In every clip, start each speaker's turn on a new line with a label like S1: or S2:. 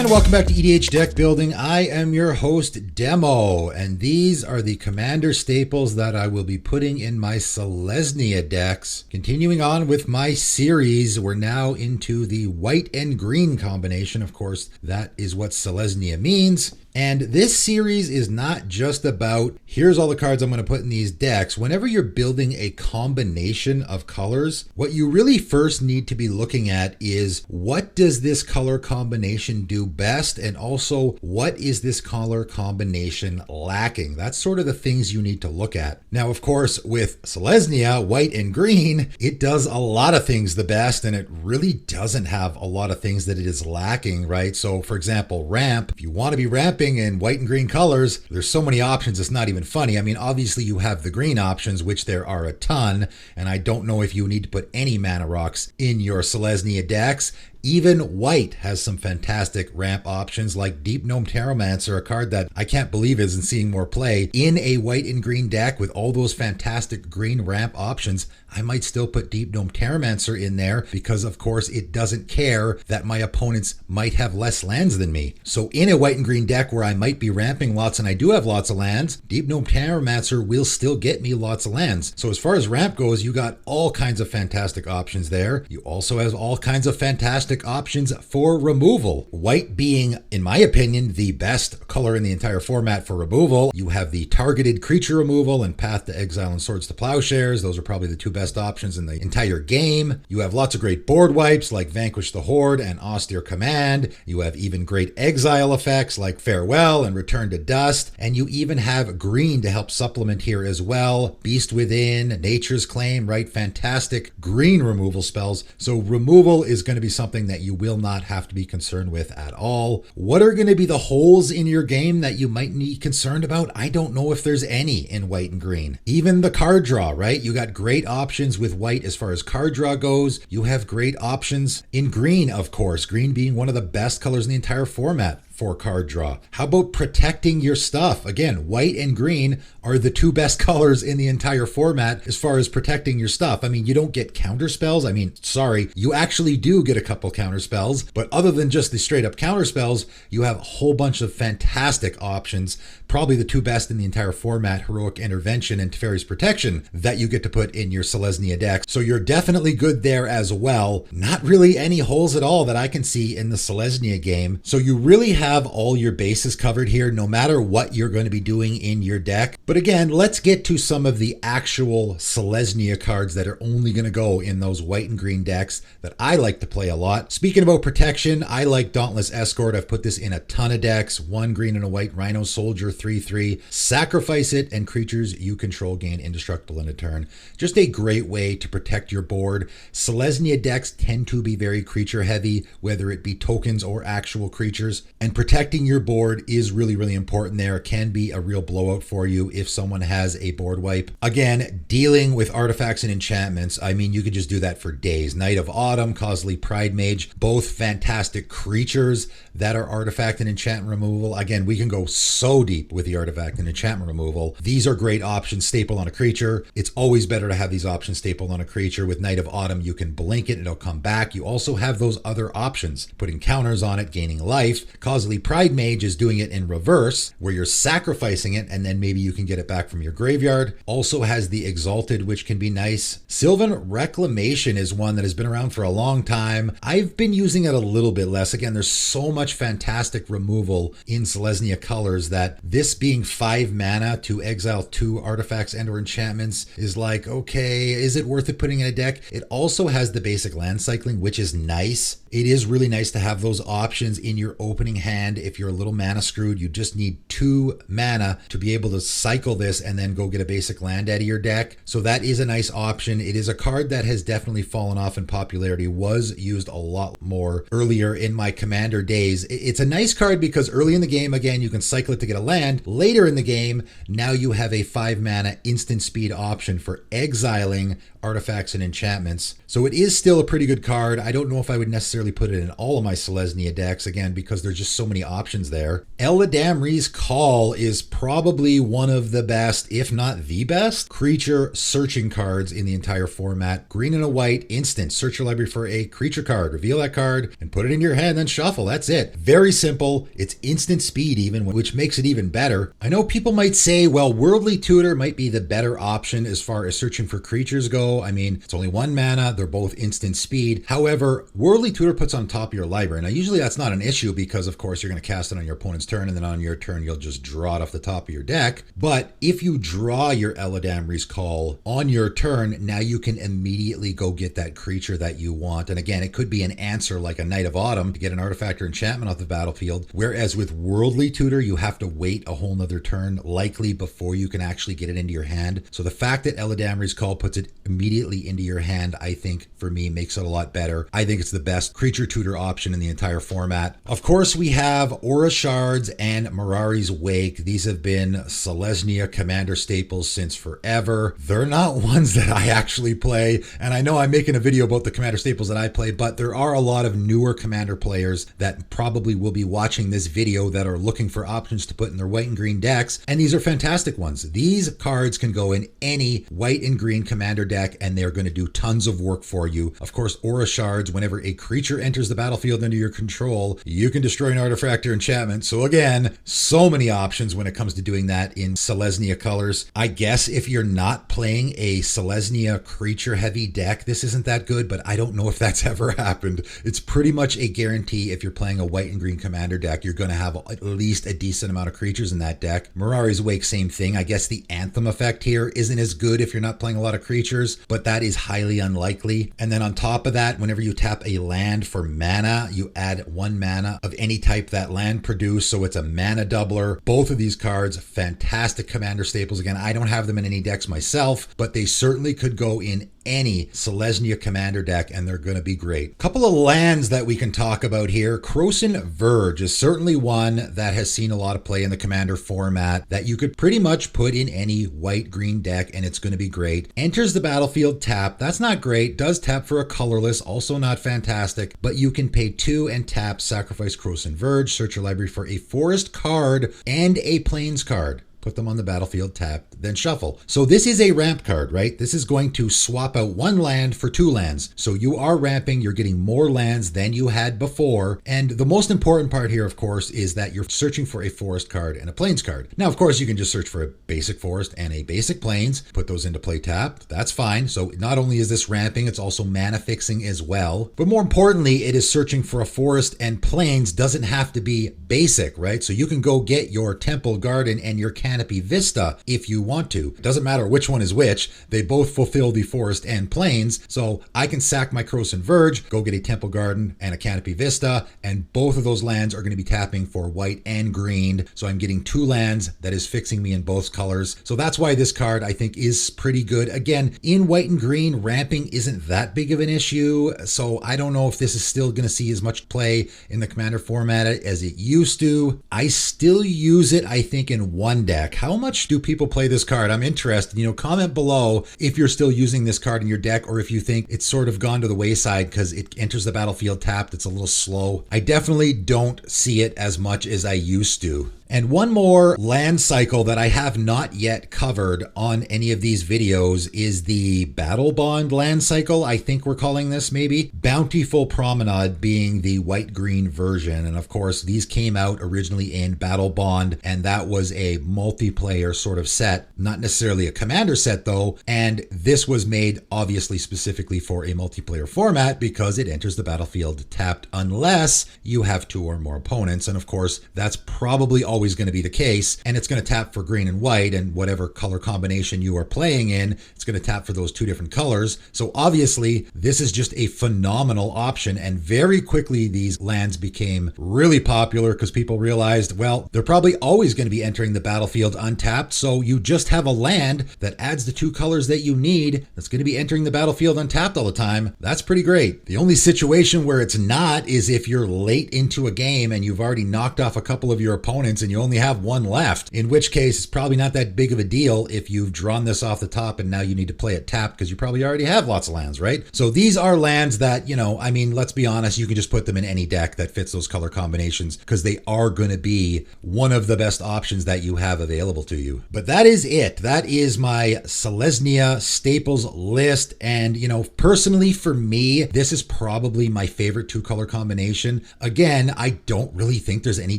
S1: And welcome back to EDH Deck Building. I am your host, Demo, and these are the commander staples that I will be putting in my Selesnya decks. Continuing on with my series, we're now into the white and green combination. Of course, that is what Selesnya means. And this series is not just about, here's all the cards I'm going to put in these decks. Whenever you're building a combination of colors, what you really first need to be looking at is, what does this color combination do best? And also, what is this color combination lacking? That's sort of the things you need to look at. Now, of course, with Selesnya, white and green, it does a lot of things the best, and it really doesn't have a lot of things that it is lacking, right? So, for example, ramp, if you want to be ramping in white and green colors, there's so many options, it's not even funny. I mean, obviously you have the green options, which there are a ton, and I don't know if you need to put any mana rocks in your Selesnya decks. Even white has some fantastic ramp options like Deep Gnome Tarotmancer, a card that I can't believe isn't seeing more play. In a white and green deck with all those fantastic green ramp options, I might still put Deep Gnome Tarotmancer in there because, of course, it doesn't care that my opponents might have less lands than me. So in a white and green deck where I might be ramping lots and I do have lots of lands, Deep Gnome Tarotmancer will still get me lots of lands. So as far as ramp goes, you got all kinds of fantastic options there. You also have all kinds of fantastic options for removal. White being, in my opinion, the best color in the entire format for removal. You have the targeted creature removal and Path to Exile and Swords to Plowshares. Those are probably the two best options in the entire game. You have lots of great board wipes like Vanquish the Horde and Austere Command. You have even great exile effects like Farewell and Return to Dust. And you even have green to help supplement here as well. Beast Within, Nature's Claim, right? Fantastic green removal spells. So removal is going to be something that you will not have to be concerned with at all. What are going to be the holes in your game that you might be concerned about? I don't know if there's any in white and green. Even the card draw, right? You got great options with white as far as card draw goes. You have great options in green, of course. Green being one of the best colors in the entire format for card draw. How about protecting your stuff? Again, white and green are the two best colors in the entire format as far as protecting your stuff. I mean, you don't get counter spells. I mean, sorry, you actually do get a couple counter spells, but other than just the straight up counter spells, you have a whole bunch of fantastic options. Probably the two best in the entire format, Heroic Intervention and Teferi's Protection, that you get to put in your Selesnya deck. So you're definitely good there as well. Not really any holes at all that I can see in the Selesnya game. So you really have all your bases covered here, no matter what you're going to be doing in your deck. But again, let's get to some of the actual Selesnya cards that are only going to go in those white and green decks that I like to play a lot. Speaking about protection, I like Dauntless Escort. I've put this in a ton of decks. 1 green and a white Rhino Soldier, 3/3. Sacrifice it and creatures you control gain indestructible in a turn. Just a great way to protect your board. Selesnya decks tend to be very creature heavy, whether it be tokens or actual creatures, and protecting your board is really, really important there. It can be a real blowout for you if someone has a board wipe. Again, dealing with artifacts and enchantments, I mean, you could just do that for days. Night of Autumn, Cosly Pride Mage, both fantastic creatures that are artifact and enchantment removal. Again, we can go so deep with the artifact and enchantment removal. These are great options stapled on a creature. It's always better to have these options stapled on a creature. With Night of Autumn, you can blink it, it'll come back. You also have those other options, putting counters on it, gaining life. Cosly Pride Mage is doing it in reverse, where you're sacrificing it and then maybe you can get it back from your graveyard. Also has the Exalted, which can be nice. Sylvan Reclamation is one that has been around for a long time. I've been using it a little bit less. Again, there's so much fantastic removal in Selesnya colors that this being 5 mana to exile 2 artifacts and or enchantments is like, okay, is it worth it putting in a deck? It also has the basic land cycling, which is nice. It is really nice to have those options in your opening hand. If you're a little mana screwed, you just need 2 mana to be able to cycle this and then go get a basic land out of your deck. So that is a nice option. It is a card that has definitely fallen off in popularity, was used a lot more earlier in my commander days. It's a nice card because early in the game, again, you can cycle it to get a land. Later in the game, now you have a 5 mana instant speed option for exiling artifacts and enchantments. So it is still a pretty good card. I don't know if I would necessarily put it in all of my Selesnya decks, again, because there's just so many options there. Eladamri's Call is probably one of the best, if not the best, creature searching cards in the entire format. Green and a white, instant. Search your library for a creature card, reveal that card, and put it in your hand, then shuffle. That's it. Very simple. It's instant speed even, which makes it even better. I know people might say, well, Worldly Tutor might be the better option as far as searching for creatures go. I mean, it's only 1 mana. They're both instant speed. However, Worldly Tutor puts on top of your library. Now, usually that's not an issue because, of course, you're going to cast it on your opponent's turn, and then on your turn, you'll just draw it off the top of your deck. But if you draw your Eladamri's Call on your turn, now you can immediately go get that creature that you want. And again, it could be an answer like a Knight of Autumn to get an artifact or enchantment off the battlefield. Whereas with Worldly Tutor, you have to wait a whole nother turn, likely before you can actually get it into your hand. So the fact that Eladamri's Call puts it immediately into your hand, I think, for me, makes it a lot better. I think it's the best creature tutor option in the entire format. Of course, we have Aura Shards and Mirari's Wake. These have been Selesnya Commander staples since forever. They're not ones that I actually play, and I know I'm making a video about the Commander staples that I play, but there are a lot of newer Commander players that probably will be watching this video that are looking for options to put in their white and green decks, and these are fantastic ones. These cards can go in any white and green Commander deck, and they're going to do tons of work for you. Of course, Aura Shards, whenever a creature enters the battlefield under your control, you can destroy an artifact or enchantment. So again, so many options when it comes to doing that in Selesnya colors. I guess if you're not playing a Selesnya creature heavy deck, this isn't that good, but I don't know if that's ever happened. It's pretty much a guarantee if you're playing a white and green Commander deck, you're going to have at least a decent amount of creatures in that deck. Mirari's Wake, same thing. I guess the Anthem effect here isn't as good if you're not playing a lot of creatures, but that is highly unlikely. And then on top of that, whenever you tap a land for mana, you add 1 mana of any type that land produced, so it's a mana doubler. Both of these cards, fantastic Commander staples. Again, I don't have them in any decks myself, but they certainly could go in any Selesnya Commander deck, and they're going to be great. Couple of lands that we can talk about here. Krosan Verge is certainly one that has seen a lot of play in the Commander format that you could pretty much put in any white-green deck, and it's going to be great. Enters the battlefield tap. That's not great. Does tap for a colorless, also not fantastic, but you can pay 2 and tap, sacrifice Krosan Verge, search your library for a forest card and a plains card. Put them on the battlefield tapped, then shuffle. So this is a ramp card, right? This is going to swap out 1 land for 2 lands. So you are ramping, you're getting more lands than you had before. And the most important part here, of course, is that you're searching for a forest card and a plains card. Now, of course, you can just search for a basic forest and a basic plains, put those into play tapped. That's fine. So not only is this ramping, it's also mana fixing as well. But more importantly, it is searching for a forest, and plains doesn't have to be basic, right? So you can go get your Temple Garden and your Canopy Vista if you want to. It doesn't matter which one is which. They both fulfill the forest and plains. So I can sack my Krosan Verge, go get a Temple Garden and a Canopy Vista, and both of those lands are going to be tapping for white and green. So I'm getting 2 lands that is fixing me in both colors. So that's why this card I think is pretty good. Again, in white and green, ramping isn't that big of an issue. So I don't know if this is still going to see as much play in the Commander format as it used to. I still use it, I think, in 1 deck. How much do people play this card? I'm interested. Comment below if you're still using this card in your deck, or if you think it's sort of gone to the wayside because it enters the battlefield tapped. It's a little slow. I definitely don't see it as much as I used to. And one more land cycle that I have not yet covered on any of these videos is the Battle Bond land cycle. I think we're calling this maybe. Bountiful Promenade being the white-green version. And of course, these came out originally in Battle Bond, and that was a multiplayer sort of set, not necessarily a Commander set though. And this was made obviously specifically for a multiplayer format because it enters the battlefield tapped unless you have 2 or more opponents. And of course, that's probably always going to be the case, and it's going to tap for green and white, and whatever color combination you are playing in, it's going to tap for those 2 different colors. So obviously this is just a phenomenal option, and very quickly these lands became really popular because people realized, well, they're probably always going to be entering the battlefield untapped, so you just have a land that adds the 2 colors that you need that's going to be entering the battlefield untapped all the time. That's pretty great. The only situation where it's not is if you're late into a game and you've already knocked off a couple of your opponents and and you only have one left, in which case it's probably not that big of a deal if you've drawn this off the top and now you need to play it tapped because you probably already have lots of lands, right? So these are lands that, I mean, let's be honest, you can just put them in any deck that fits those color combinations because they are going to be one of the best options that you have available to you. But that is it. That is my Selesnya staples list. And, personally for me, this is probably my favorite 2-color combination. Again, I don't really think there's any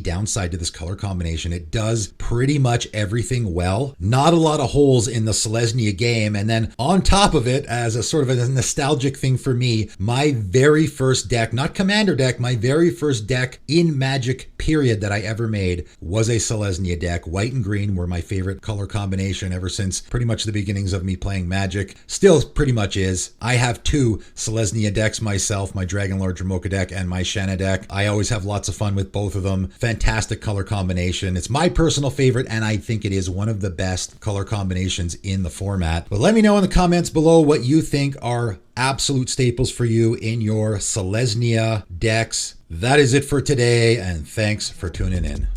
S1: downside to this color combination. It does pretty much everything well. Not a lot of holes in the Selesnya game. And then on top of it, as a sort of a nostalgic thing for me, my very first deck, not Commander deck, my very first deck in Magic period that I ever made was a Selesnya deck. White and green were my favorite color combination ever since pretty much the beginnings of me playing Magic. Still pretty much is. I have 2 Selesnya decks myself, my Dragonlord Dramoka deck and my Shanna deck. I always have lots of fun with both of them. Fantastic color combination. It's my personal favorite, and I think it is one of the best color combinations in the format. But let me know in the comments below what you think are absolute staples for you in your Selesnya decks. That is it for today, and thanks for tuning in.